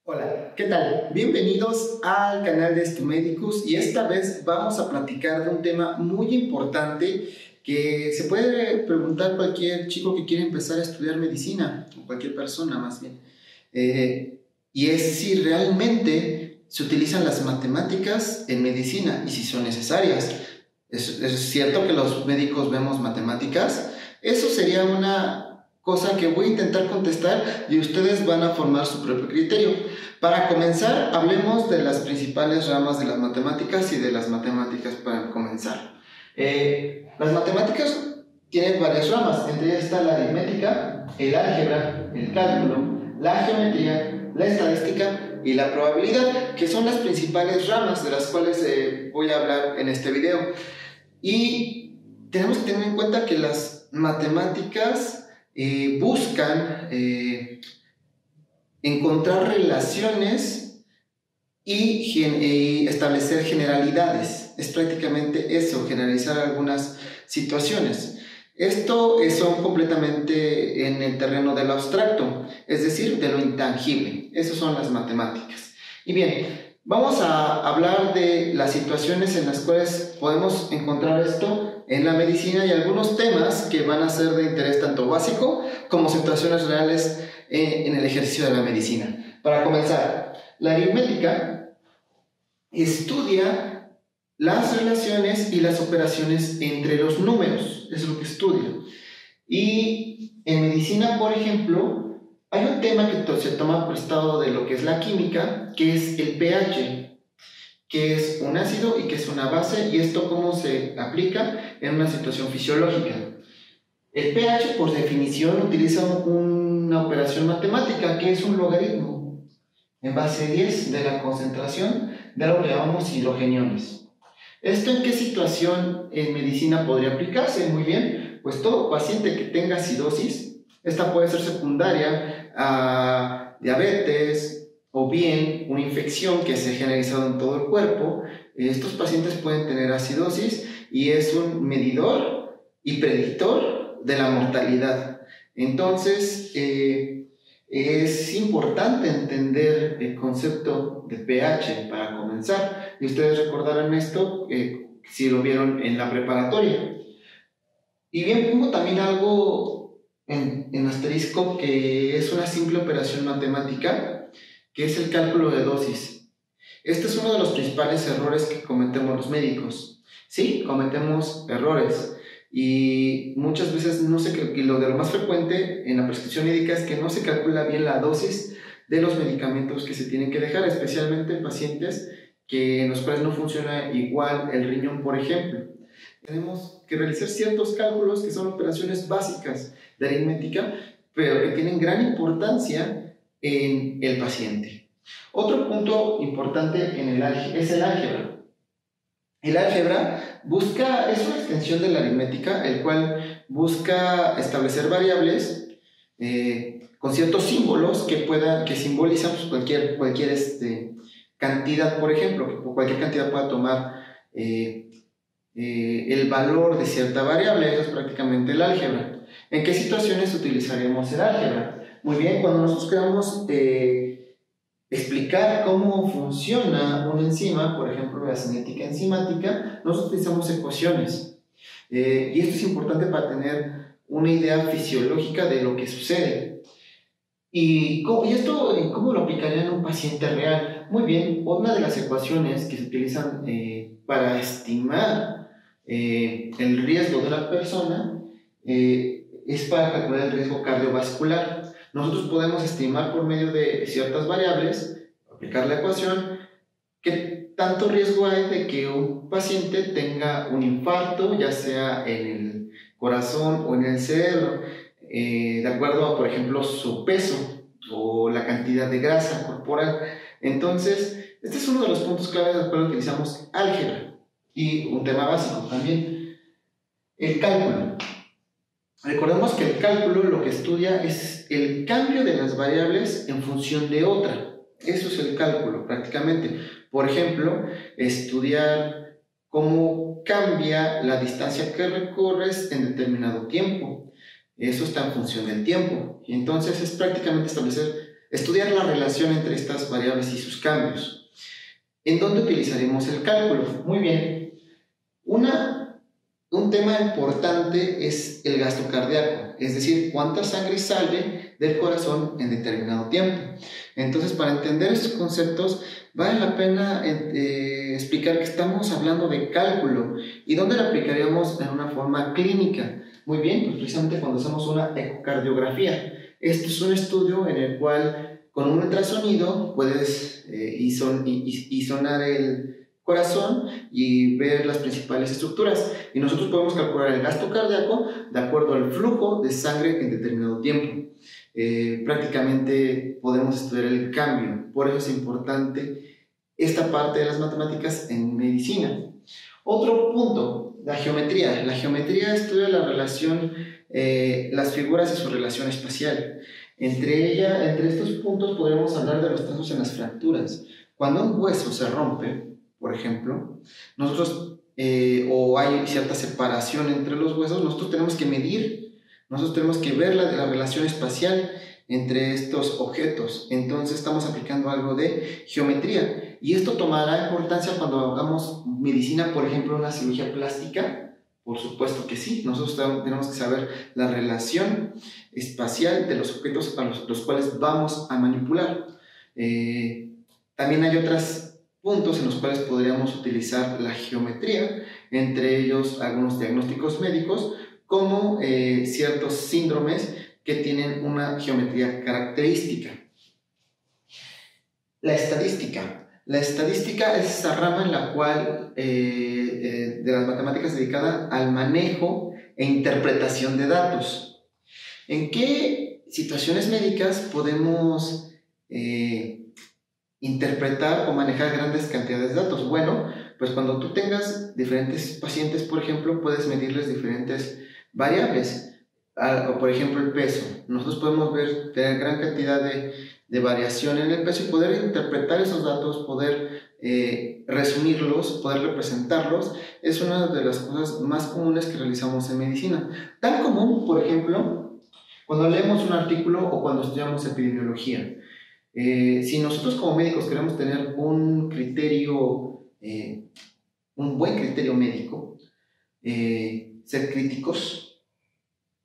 Hola, ¿qué tal? Bienvenidos al canal de Estumedicus y esta vez vamos a platicar de un tema muy importante que se puede preguntar cualquier chico que quiere empezar a estudiar medicina, o cualquier persona más bien. Y es si realmente se utilizan las matemáticas en medicina y si son necesarias. ¿Es cierto que los médicos vemos matemáticas? Eso sería una cosa que voy a intentar contestar y ustedes van a formar su propio criterio. Para comenzar, hablemos de las principales ramas de las matemáticas y de las matemáticas para comenzar. Las matemáticas tienen varias ramas, entre ellas está la aritmética, el álgebra, el cálculo, la geometría, la estadística y la probabilidad, que son las principales ramas de las cuales voy a hablar en este video. Y tenemos que tener en cuenta que las matemáticas buscan encontrar relaciones y establecer generalidades. Es prácticamente eso, generalizar algunas situaciones. Esto son completamente en el terreno de lo abstracto, es decir, de lo intangible. Esas son las matemáticas. Y bien, vamos a hablar de las situaciones en las cuales podemos encontrar esto en la medicina y algunos temas que van a ser de interés tanto básico como situaciones reales en el ejercicio de la medicina. Para comenzar, la aritmética estudia las relaciones y las operaciones entre los números, es lo que estudia. Y en medicina, por ejemplo, hay un tema que se toma prestado de lo que es la química, que es el pH, que es un ácido y que es una base, y esto cómo se aplica en una situación fisiológica. El pH, por definición, utiliza una operación matemática que es un logaritmo en base 10 de la concentración de lo que llamamos hidrogeniones. ¿Esto en qué situación en medicina podría aplicarse? Muy bien, pues todo paciente que tenga acidosis, esta puede ser secundaria a diabetes o bien una infección que se ha generalizado en todo el cuerpo. Estos pacientes pueden tener acidosis y es un medidor y predictor de la mortalidad. Entonces, es importante entender el concepto de pH para comenzar, y ustedes recordarán esto si lo vieron en la preparatoria. Y bien, pongo también algo en asterisco que es una simple operación matemática, que es el cálculo de dosis. Este es uno de los principales errores que cometemos los médicos. Sí, cometemos errores. Y muchas veces no se, y lo de lo más frecuente en la prescripción médica es que no se calcula bien la dosis de los medicamentos que se tienen que dejar, especialmente en pacientes en los cuales no funciona igual el riñón, por ejemplo. Tenemos que realizar ciertos cálculos que son operaciones básicas de aritmética, pero que tienen gran importancia en el paciente. Otro punto importante es el álgebra. El álgebra es una extensión de la aritmética, el cual busca establecer variables con ciertos símbolos que simbolizan pues, cualquier cantidad, por ejemplo, que cualquier cantidad pueda tomar el valor de cierta variable. Eso es prácticamente el álgebra. ¿En qué situaciones utilizaremos el álgebra? Muy bien, cuando nosotros queramos explicar cómo funciona una enzima, por ejemplo la cinética enzimática, nosotros utilizamos ecuaciones. Y esto es importante para tener una idea fisiológica de lo que sucede. ¿Y esto cómo lo aplicaría en un paciente real? Muy bien, una de las ecuaciones que se utilizan para estimar el riesgo de la persona es para calcular el riesgo cardiovascular. Nosotros podemos estimar por medio de ciertas variables, aplicar la ecuación, qué tanto riesgo hay de que un paciente tenga un infarto, ya sea en el corazón o en el cerebro, de acuerdo a, por ejemplo, su peso o la cantidad de grasa corporal. Entonces, este es uno de los puntos claves del cual utilizamos álgebra. Y un tema básico también, el cálculo. Recordemos que el cálculo lo que estudia es el cambio de las variables en función de otra. Eso es el cálculo prácticamente. Por ejemplo, estudiar cómo cambia la distancia que recorres en determinado tiempo. Eso está en función del tiempo. Y entonces es prácticamente establecer estudiar la relación entre estas variables y sus cambios. ¿En dónde utilizaremos el cálculo? Muy bien. Un tema importante es el gasto cardíaco, es decir, cuánta sangre sale del corazón en determinado tiempo. Entonces, para entender estos conceptos, vale la pena explicar que estamos hablando de cálculo y dónde lo aplicaríamos en una forma clínica. Muy bien, pues precisamente cuando hacemos una ecocardiografía. Este es un estudio en el cual con un ultrasonido puedes sonar el corazón y ver las principales estructuras, y nosotros podemos calcular el gasto cardíaco de acuerdo al flujo de sangre en determinado tiempo. Prácticamente podemos estudiar el cambio, por eso es importante esta parte de las matemáticas en medicina. Otro punto, la geometría. La geometría estudia la relación, las figuras y su relación espacial. Entre estos puntos podemos hablar de los trazos en las fracturas. Cuando un hueso se rompe, por ejemplo, o hay cierta separación entre los huesos, nosotros tenemos que medir, nosotros tenemos que ver la relación espacial entre estos objetos. Entonces estamos aplicando algo de geometría, y esto tomará importancia cuando hagamos medicina, por ejemplo, una cirugía plástica. Por supuesto que sí, nosotros tenemos que saber la relación espacial de los objetos a los cuales vamos a manipular. También hay otros puntos en los cuales podríamos utilizar la geometría, entre ellos algunos diagnósticos médicos, como ciertos síndromes que tienen una geometría característica. La estadística. La estadística es esa rama en la cual de las matemáticas dedicada al manejo e interpretación de datos. ¿En qué situaciones médicas podemos interpretar o manejar grandes cantidades de datos? Bueno, pues cuando tú tengas diferentes pacientes, por ejemplo, puedes medirles diferentes variables. O por ejemplo el peso. Nosotros podemos tener gran cantidad de variación en el peso y poder interpretar esos datos, poder resumirlos, poder representarlos. Es una de las cosas más comunes que realizamos en medicina. Tan común, por ejemplo, cuando leemos un artículo o cuando estudiamos epidemiología. Si nosotros como médicos queremos tener un buen criterio médico, ser críticos,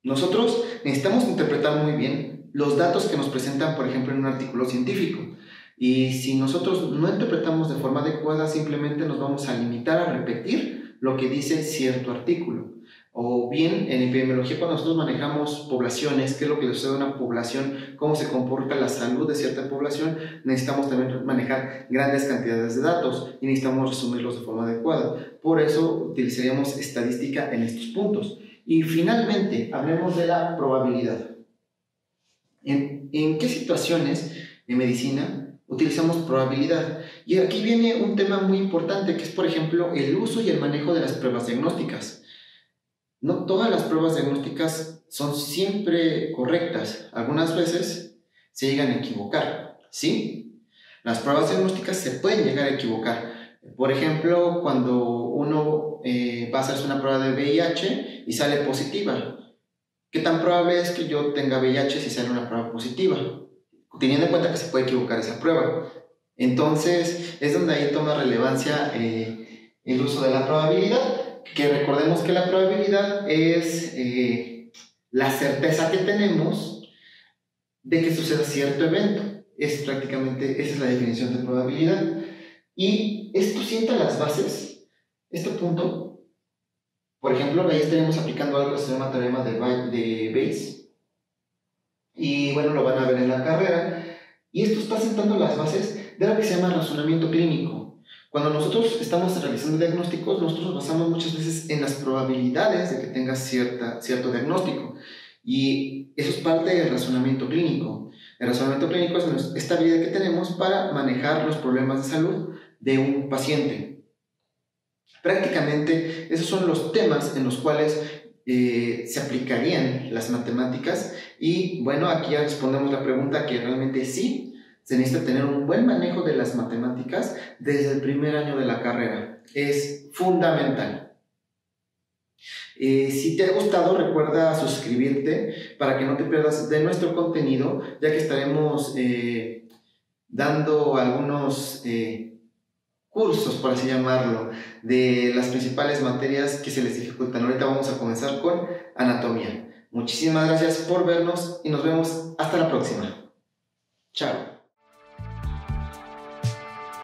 nosotros necesitamos interpretar muy bien los datos que nos presentan, por ejemplo, en un artículo científico. Y si nosotros no interpretamos de forma adecuada, simplemente nos vamos a limitar a repetir lo que dice cierto artículo. O bien, en epidemiología, cuando nosotros manejamos poblaciones, qué es lo que le sucede a una población, cómo se comporta la salud de cierta población, necesitamos también manejar grandes cantidades de datos y necesitamos resumirlos de forma adecuada. Por eso utilizaríamos estadística en estos puntos. Y finalmente, hablemos de la probabilidad. ¿En qué situaciones en medicina utilizamos probabilidad? Y aquí viene un tema muy importante, que es, por ejemplo, el uso y el manejo de las pruebas diagnósticas. No todas las pruebas diagnósticas son siempre correctas. Algunas veces se llegan a equivocar, ¿sí? Las pruebas diagnósticas se pueden llegar a equivocar. Por ejemplo, cuando uno va a hacerse una prueba de VIH y sale positiva. ¿Qué tan probable es que yo tenga VIH si sale una prueba positiva? Teniendo en cuenta que se puede equivocar esa prueba. Entonces, es donde ahí toma relevancia el uso de la probabilidad, que recordemos que la probabilidad es la certeza que tenemos de que suceda cierto evento. Esa es la definición de probabilidad. Y esto sienta las bases, este punto. Por ejemplo, ahí estaremos aplicando algo que se llama teorema de Bayes. Y bueno, lo van a ver en la carrera. Y esto está sentando las bases de lo que se llama razonamiento clínico. Cuando nosotros estamos realizando diagnósticos, nosotros nos basamos muchas veces en las probabilidades de que tengas cierto diagnóstico. Y eso es parte del razonamiento clínico. El razonamiento clínico es esta habilidad que tenemos para manejar los problemas de salud de un paciente. Prácticamente esos son los temas en los cuales se aplicarían las matemáticas. Y bueno, aquí ya respondemos la pregunta que realmente sí, se necesita tener un buen manejo de las matemáticas desde el primer año de la carrera. Es fundamental. Si te ha gustado, recuerda suscribirte para que no te pierdas de nuestro contenido, ya que estaremos dando algunos cursos, por así llamarlo, de las principales materias que se les dificultan. Ahorita vamos a comenzar con anatomía. Muchísimas gracias por vernos y nos vemos hasta la próxima. Chao.